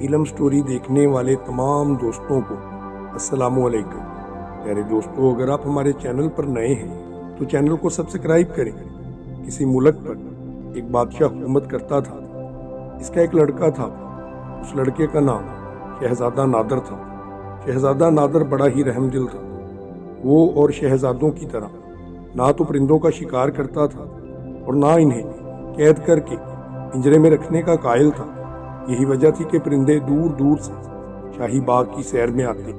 علم سٹوری دیکھنے والے تمام دوستوں کو السلام علیکم۔ پیارے دوستوں، اگر آپ ہمارے چینل پر نئے ہیں تو چینل کو سبسکرائب کریں۔ کسی ملک پر ایک بادشاہ حکومت کرتا تھا۔ اس کا ایک لڑکا تھا۔ اس لڑکے کا نام شہزادہ نادر تھا۔ شہزادہ نادر بڑا ہی رحم دل تھا۔ وہ اور شہزادوں کی طرح نہ تو پرندوں کا شکار کرتا تھا اور نہ انہیں قید کر کے پنجرے میں رکھنے کا قائل تھا۔ یہی وجہ تھی کہ پرندے دور دور سے شاہی باغ کی سیر میں آتے،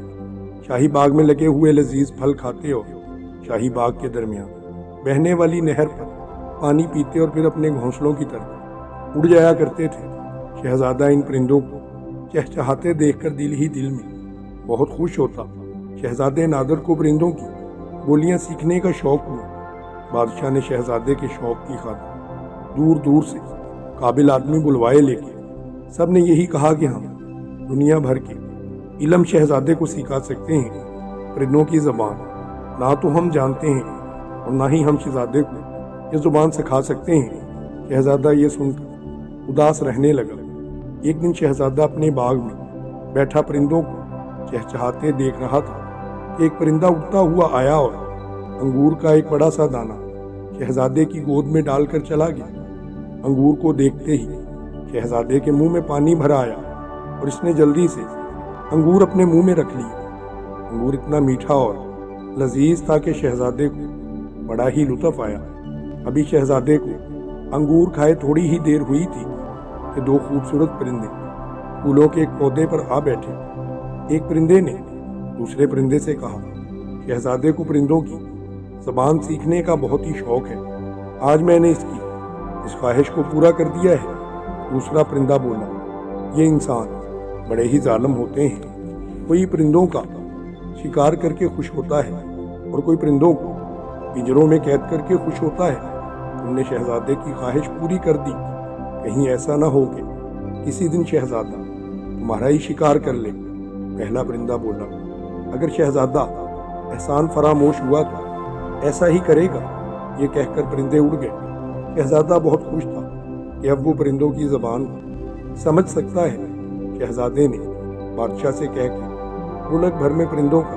شاہی باغ میں لگے ہوئے لذیذ پھل کھاتے اور شاہی باغ کے درمیان بہنے والی نہر پر پانی پیتے اور پھر اپنے گھونسلوں کی طرف اڑ جایا کرتے تھے۔ شہزادہ ان پرندوں کو چہچہاتے دیکھ کر دل ہی دل میں بہت خوش ہوتا۔ شہزادے نادر کو پرندوں کی بولیاں سیکھنے کا شوق ہوا۔ بادشاہ نے شہزادے کے شوق کی خاطر دور دور سے قابل آدمی بلوائے، لیکن سب نے یہی کہا کہ ہم دنیا بھر کے علم شہزادے کو سکھا سکتے ہیں، پرندوں کی زبان نہ تو ہم جانتے ہیں اور نہ ہی ہم شہزادے کو یہ زبان سکھا سکتے ہیں۔ شہزادہ یہ سن کر اداس رہنے لگا۔ ایک دن شہزادہ اپنے باغ میں بیٹھا پرندوں کو چہچہاتے دیکھ رہا تھا کہ ایک پرندہ اڑتا ہوا آیا اور انگور کا ایک بڑا سا دانہ شہزادے کی گود میں ڈال کر چلا گیا۔ انگور کو دیکھتے ہی شہزادے کے منہ میں پانی بھر آیا اور اس نے جلدی سے انگور اپنے منہ میں رکھ لیا۔ انگور اتنا میٹھا اور لذیذ تھا کہ شہزادے کو بڑا ہی لطف آیا۔ ابھی شہزادے کو انگور کھائے تھوڑی ہی دیر ہوئی تھی کہ دو خوبصورت پرندے پھولوں کے ایک پودے پر آ بیٹھے۔ ایک پرندے نے دوسرے پرندے سے کہا، شہزادے کو پرندوں کی زبان سیکھنے کا بہت ہی شوق ہے، آج میں نے اس خواہش کو پورا کر دیا ہے۔ دوسرا پرندہ بولا، یہ انسان بڑے ہی ظالم ہوتے ہیں، کوئی پرندوں کا شکار کر کے خوش ہوتا ہے اور کوئی پرندوں کو پنجروں میں قید کر کے خوش ہوتا ہے۔ تم نے شہزادے کی خواہش پوری کر دی، کہیں ایسا نہ ہو کہ کسی دن شہزادہ تمہارا ہی شکار کر لے۔ پہلا پرندہ بولا، اگر شہزادہ احسان فراموش ہوا تو ایسا ہی کرے گا۔ یہ کہہ کر پرندے اڑ گئے۔ شہزادہ بہت خوش تھا کہ اب وہ پرندوں کی زبان کو سمجھ سکتا ہے۔ شہزادے نے بادشاہ سے کہہ کے ملک بھر میں پرندوں کا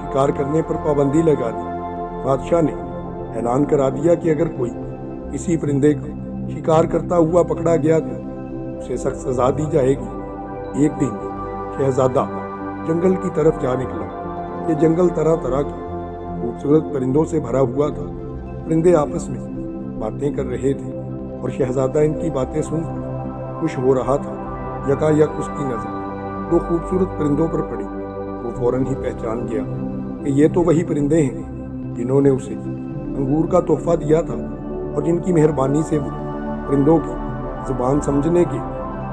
شکار کرنے پر پابندی لگا دی۔ بادشاہ نے اعلان کرا دیا کہ اگر کوئی کسی پرندے کا شکار کرتا ہوا پکڑا گیا تو اسے سخت سزا دی جائے گی۔ ایک دن شہزادہ جنگل کی طرف جا نکلا۔ یہ جنگل طرح طرح کے خوبصورت پرندوں سے بھرا ہوا تھا۔ پرندے آپس میں باتیں کر رہے تھے اور شہزادہ ان کی باتیں سن کر خوش ہو رہا تھا۔ یکایک اس کی نظر دو خوبصورت پرندوں پر پڑی۔ وہ فوراً ہی پہچان گیا کہ یہ تو وہی پرندے ہیں جنہوں نے اسے انگور کا تحفہ دیا تھا اور جن کی مہربانی سے وہ پرندوں کی زبان سمجھنے کے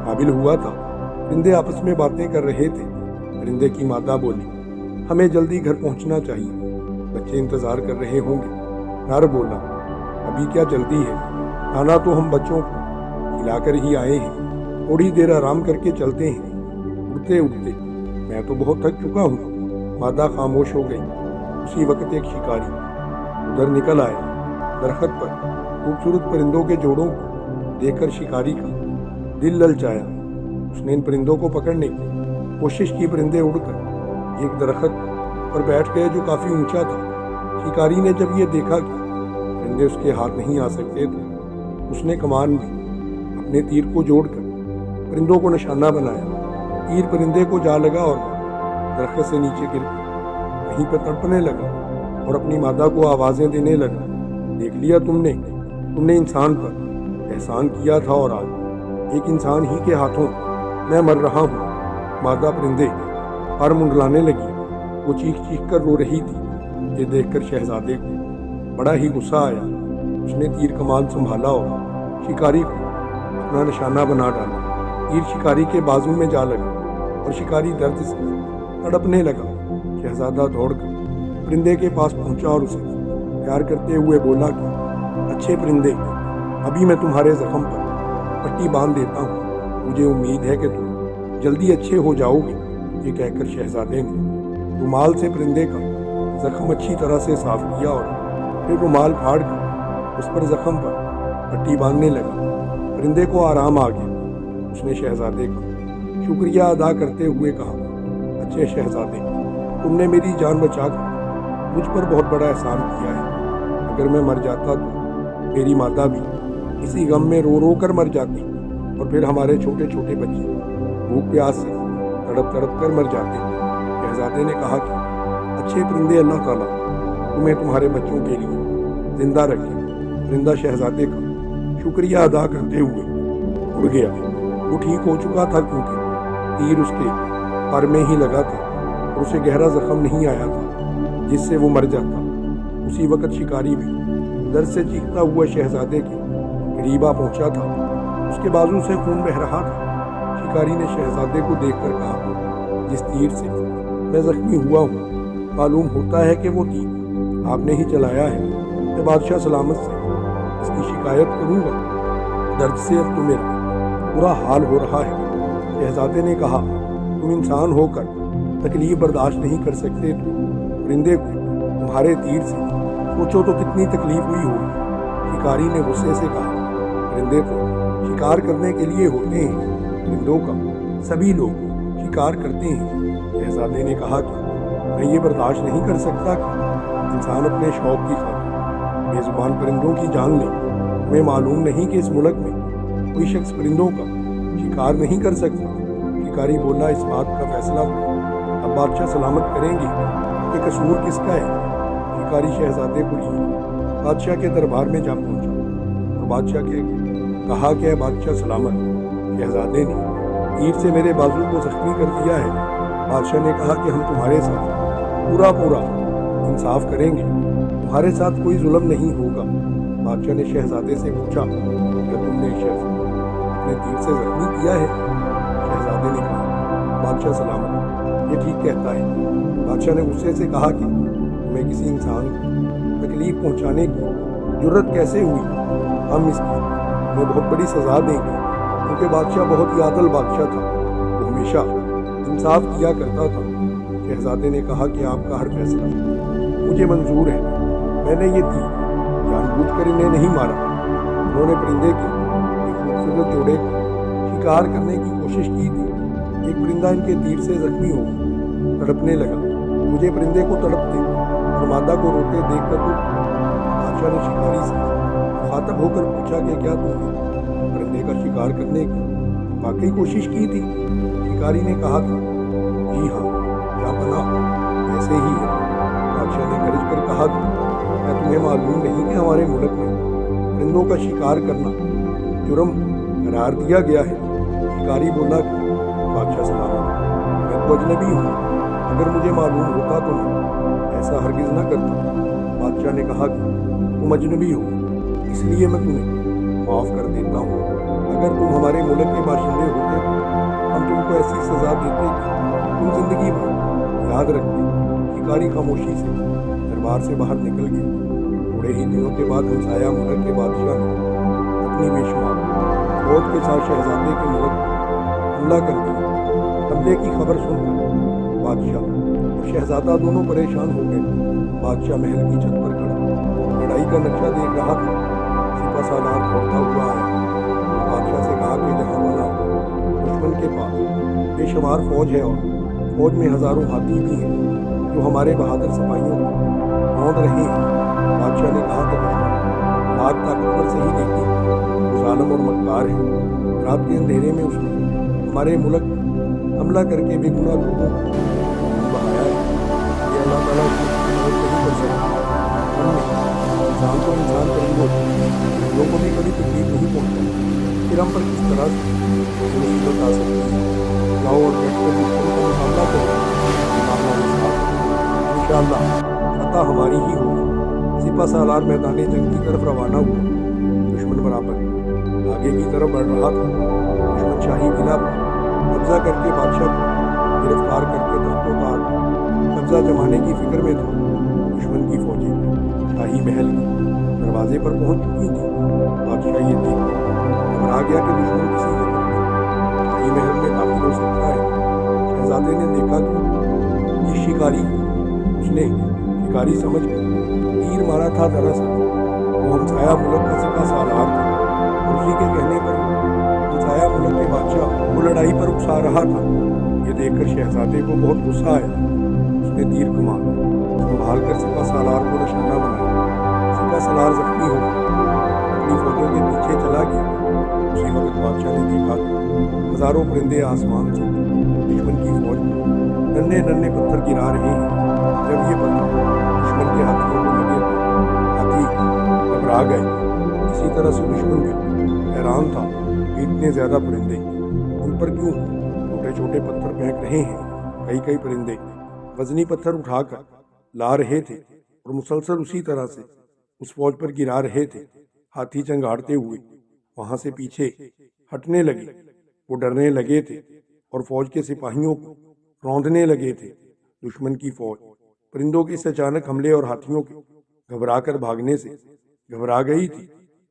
قابل ہوا تھا۔ پرندے آپس میں باتیں کر رہے تھے۔ پرندے کی مادہ بولی، ہمیں جلدی گھر پہنچنا چاہیے، بچے انتظار کر رہے ہوں گے۔ نر بولا، ابھی کیا جلدی ہے، کھانا تو ہم بچوں کو کھلا کر ہی آئے ہیں، تھوڑی دیر آرام کر کے چلتے ہیں۔ اڑتے اڑتے میں تو بہت تھک چکا ہوں۔ مادہ خاموش ہو گئی۔ اسی وقت ایک شکاری ادھر نکل آیا۔ درخت پر خوبصورت پرندوں کے جوڑوں کو دیکھ کر شکاری کا دل للچایا۔ اس نے ان پرندوں کو پکڑنے کی کوشش کی۔ پرندے اڑ کر ایک درخت پر بیٹھ گئے جو کافی اونچا تھا۔ شکاری نے جب یہ دیکھا کہ پرندے اس کے ہاتھ نہیں آ سکتے تو اس نے کمان میں اپنے تیر کو جوڑ کر پرندوں کو نشانہ بنایا۔ تیر پرندے کو جا لگا اور درخت سے نیچے گر کر وہیں پہ تڑپنے لگا اور اپنی مادہ کو آوازیں دینے لگا، دیکھ لیا تم نے انسان پر احسان کیا تھا اور آج ایک انسان ہی کے ہاتھوں میں مر رہا ہوں۔ مادہ پرندے پر منڈلانے لگی۔ وہ چیخ چیخ کر رو رہی تھی۔ یہ دیکھ کر شہزادے کو بڑا ہی غصہ آیا۔ اس نے تیر کمان سنبھالا اور شکاری کو اپنا نشانہ بنا ڈالا۔ تیر شکاری کے بازو میں جا لگا اور شکاری درد سے تڑپنے لگا۔ شہزادہ دوڑ کر پرندے کے پاس پہنچا اور اسے پیار کرتے ہوئے بولا کہ اچھے پرندے، ابھی میں تمہارے زخم پر پٹی باندھ دیتا ہوں، مجھے امید ہے کہ تم جلدی اچھے ہو جاؤ گے۔ یہ کہہ کر شہزادے نے رومال سے پرندے کا زخم اچھی طرح سے صاف کیا اور پھر رومال پھاڑ کر اس پر زخم پر پٹی باندھنے لگا۔ پرندے کو آرام آ گیا۔ اس نے شہزادے کا शुक्रिया अदा करते हुए कहा, अच्छे शहजादे, तुमने मेरी जान बचाकर मुझ पर बहुत बड़ा एहसान किया है। अगर मैं मर जाता तो मेरी माता भी इसी गम में रो रो कर मर जाती और फिर हमारे छोटे छोटे बच्चे भूख प्यास से तड़प तड़प कर मर जाते। शहजादे ने कहा कि अच्छे परिंदे, अल्लाह ताला तुम्हें तुम्हारे बच्चों के लिए जिंदा रखे। परिंदा शहजादे का शुक्रिया अदा करते हुए उड़ गया। वो ठीक हो चुका था क्योंकि तीर उसके पर में ही लगा था और उसे गहरा जख्म नहीं आया था जिससे वो मर जाता। उसी वक्त शिकारी भी दर्द से चीखता हुआ शहजादे के करीब आ पहुंचा था। उसके बाजू से खून बह रहा था। शिकारी ने शहजादे को देखकर कहा, जिस तीर से मैं जख्मी हुआ हूँ, मालूम होता है कि वो तीर आपने ही चलाया है। मैं बादशाह सलामत से इसकी शिकायत करूंगा। दर्द से अब तो मेरा बुरा हाल हो रहा है। शहजादे ने कहा, तुम इंसान होकर तकलीफ बर्दाश्त नहीं कर सकते तो परिंदे को तुम्हारे तीर से सोचो तो कितनी तकलीफ हुई होगी। शिकारी ने गुस्से से कहा, परिंदे तो शिकार करने के लिए होते हैं, परिंदों का सभी लोग शिकार करते हैं। शहजादे ने कहा कि मैं ये बर्दाश्त नहीं कर सकता कि इंसान अपने शौक की खातिर बेजुबान परिंदों की जान ले। तुम्हें मालूम नहीं कि इस मुल्क में कोई शख्स परिंदों का शिकार नहीं कर सकता। शिकारी बोला, इस बात का फैसला अब बादशाह सलामत करेंगे कि कसूर किसका है। शिकारी शहजादे को लिए बादशाह के दरबार में जा पहुंचा और बादशाह के कहा कि बादशाह सलामत, शहजादे ने तीर से मेरे बाजू को जख्मी कर दिया है। बादशाह ने कहा कि हम तुम्हारे साथ पूरा इंसाफ करेंगे, तुम्हारे साथ कोई जुल्म नहीं होगा। बादशाह ने शहजादे से पूछा, क्या तुमने शख्स अपने तीर से जख्मी किया है? शहजादे ने कहा, बादशाह सलामत, ये ठीक कहता है। बादशाह ने गुस्से से कहा कि तुम्हें किसी इंसान को तकलीफ पहुंचाने की जुर्रत कैसे हुई? हम इसकी तुम्हें बहुत बड़ी सजा देंगे। क्योंकि बादशाह बहुत ही आदल बादशाह था, वो हमेशा इंसाफ किया करता था। शहजादे ने कहा कि आपका हर फैसला मुझे मंजूर है। मैंने ये तीर जानबूझकर इन्हें नहीं मारा। उन्होंने परिंदे के एक खूबसूरत जोड़े को शिकार करने की कोशिश की थी। एक परिंदा इनके तीर से जख्मी हो तड़पने लगा। मुझे परिंदे को तड़पते और मादा को रोते देखकर तो बादशाह ने शिकारी से मुखातब होकर पूछा कि क्या तुमने परिंदे का शिकार करने की वाकई कोशिश की थी? शिकारी ने कहा था, जी हाँ, क्या बना ऐसे ही है। बादशाह ने गरज कर कहा था, क्या तुम्हें मालूम नहीं कि हमारे मुल्क में परिंदों का शिकार करना जुर्म करार दिया गया है? शिकारी बोला कि बादशाह सलामत, मैं तो अजनबी हूँ। अगर मुझे मालूम होता तो मैं ऐसा हरगिज न करता। बादशाह ने कहा कि तुम अजनबी हो, इसलिए मैं तुम्हें माफ़ कर देता हूँ। अगर तुम हमारे मुल्क के बाशिंदे होते तो हम तुमको ऐसी सज़ा देते कि तुम जिंदगी भर याद रखते। शिकारी खामोशी से दरबार से बाहर निकल गए। थोड़े ही दिनों के बाद हमसाया मुल्क के बादशाह ने अपनी बेशुमार फौज के साथ शहजादे के मुल्क हमला कर दिया। हमले की खबर सुनकर बादशाह और शहजादा दोनों परेशान हो गए। बादशाह महल की छत पर खड़ा लड़ाई का नक्शा देख रहा था। सिपा सालार दौड़ता हुआ आया। बादशाह से कहा कि जहांवाला, दुश्मन के पास बेशुमार फौज है और फौज में हजारों हाथी भी हैं जो हमारे बहादुर सिपाहियों को रौंद रहे हैं। बादशाह ने कहा कि दुश्मन लाख ताकतवर से ही देखी वो जालिम और मक्कार है। रात के अंधेरे में उसने हमारे मुल्क हमला करके बेगुनाह लोगों को बहाया है। ये अल्लाह ताला उसकी मदद नहीं कर सकता। इंसान को इंसान करीब लोगों को भी कभी तकलीफ नहीं पहुँचाई, फिर हम पर किस तरह से मुसीबत आ सकती है। जाओ और बैठकर दुश्मन का मुकाबला करो। इंशाअल्लाह फतह हमारी ही होगी। सिपा सालार मैदान जंग की तरफ रवाना हुआ। दुश्मन बराबर आगे की तरफ बढ़ रहा था। दुश्मन शाही किला पर कब्जा करके बादशाह को गिरफ्तार करके तख्तों का कब्जा जमाने की फिक्र में था। दुश्मन की फौजें शाही महल के दरवाजे पर पहुंच चुकी थी। बादशाह ये देख घबरा गया कि दुश्मन किसी वक्त शाही महल में दाखिल हो सकता है। शहजादे ने देखा कि इस शिकारी को उसने शिकारी समझ कर तीर मारा था। दरअसल वो हमसाया मुल्क का सिपा सालार था। उसी के कहने पर हमसाया मुल्क के बादशाह वो लड़ाई पर उकसा रहा था। ये देखकर शहजादे को बहुत गुस्सा आया। उसने तीर कमान संभाल कर सिपा सालार को निशाना बनाया। सिपा सालार जख्मी हो गया, अपनी फौजों के पीछे चला गया। उसी वक्त बादशाह ने देखा कि हजारों परिंदे आसमान से दुश्मन की फौज पर नन्हे नन्हे पत्थर गिरा रहे हैं। जब ये पत्थर दुश्मन के हाथियों को लगे तो हाथी घबरा गए। इसी तरह से दुश्मन भी हैरान था कि इतने ज्यादा परिंदे उन पर क्यों छोटे छोटे पत्थर फेंक रहे हैं। कई कई परिंदे वजनी पत्थर उठाकर ला रहे थे और मुसलसल उसी तरह से उस फौज पर गिरा रहे थे। हाथी चंगाड़ते हुए वहां से पीछे हटने लगे। वो डरने लगे थे और फौज के सिपाहियों को रौंदने लगे थे। दुश्मन की फौज परिंदों के इस अचानक हमले और हाथियों के घबरा कर भागने से घबरा गई थी।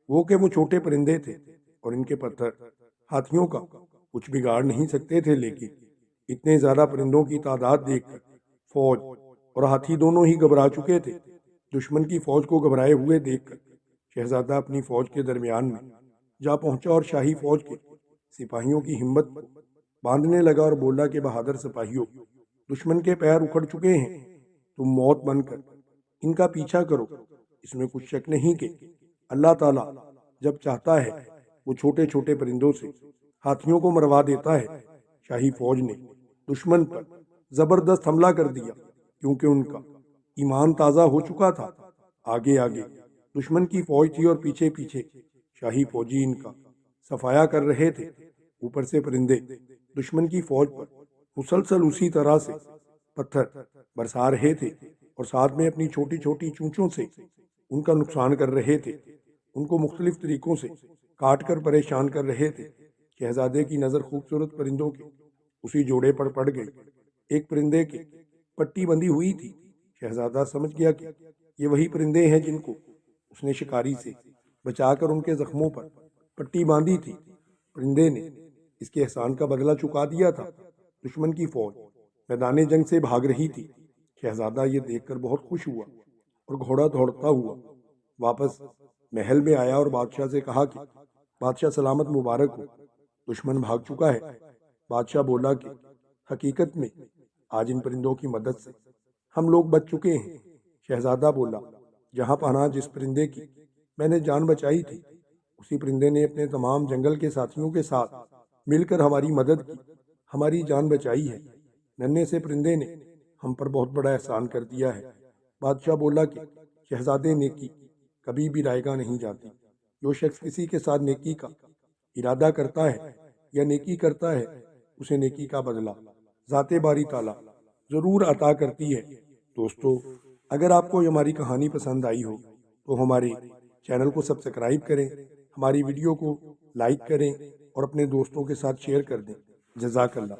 वो छोटे परिंदे थे और इनके पत्थर हाथियों का कुछ बिगाड़ नहीं सकते थे, लेकिन इतने ज्यादा परिंदों की तादाद देखकर फौज और हाथी दोनों ही घबरा चुके थे। दुश्मन की फौज को घबराए हुए देखकर शहजादा अपनी फौज के दरमियान में जा पहुंचा और शाही फौज के सिपाहियों की हिम्मत को बांधने लगा और बोला कि बहादुर सिपाहियों, दुश्मन के पैर उखड़ चुके हैं, तुम मौत बनकर इनका पीछा करो। इसमें कुछ शक नहीं कि अल्लाह ताला जब चाहता है वो छोटे छोटे परिंदों से हाथियों को मरवा देता है। शाही फौज ने दुश्मन पर जबरदस्त हमला कर दिया क्योंकि उनका ईमान ताज़ा हो चुका था। आगे आगे दुश्मन की फौज थी और पीछे पीछे शाही फौजी इनका सफाया कर रहे थे। ऊपर से परिंदे दुश्मन की फौज पर मुसलसल उसी तरह से पत्थर बरसा रहे थे और साथ में अपनी छोटी छोटी चूंचों से उनका नुकसान कर रहे थे। उनको मुख्तलिफ तरीकों से काट कर परेशान कर रहे थे। शहजादे की नज़र खूबसूरत परिंदों के उसी जोड़े पर पड़ गई। एक परिंदे की पट्टी बंधी हुई थी। शहजादा समझ गया कि ये वही परिंदे हैं जिनको उसने शिकारी से बचाकर उनके जख्मों पर पट्टी बांधी थी। परिंदे ने इसके एहसान का बदला चुका दिया था। दुश्मन की फौज मैदान जंग से भाग रही थी। शहजादा ये देखकर बहुत खुश हुआ और घोड़ा दौड़ता हुआ वापस महल में आया और बादशाह से कहा कि बादशाह सलामत मुबारक हो, दुश्मन भाग चुका है। बादशाह बोला कि हकीकत में आज इन परिंदों की मदद से हम लोग बच चुके हैं। शहजादा बोला, जहां पनाह जिस परिंदे की मैंने जान बचाई थी, उसी परिंदे ने अपने तमाम जंगल के साथियों के साथ मिलकर हमारी मदद की, हमारी जान बचाई है। नन्हे से परिंदे ने हम पर बहुत बड़ा एहसान कर दिया है। बादशाह बोला कि शहजादे, नेकी कभी भी रायगा नहीं जाती। जो शख्स किसी के साथ नेकी का इरादा करता है या नेकी करता है, उसे नेकी का बदला ज़ाते बारी ताला ज़रूर अता करती है। दोस्तों, अगर आपको हमारी कहानी पसंद आई हो तो हमारे चैनल को सब्सक्राइब करें, हमारी वीडियो को लाइक करें और अपने दोस्तों के साथ शेयर कर दें। जज़ाकल्लाह।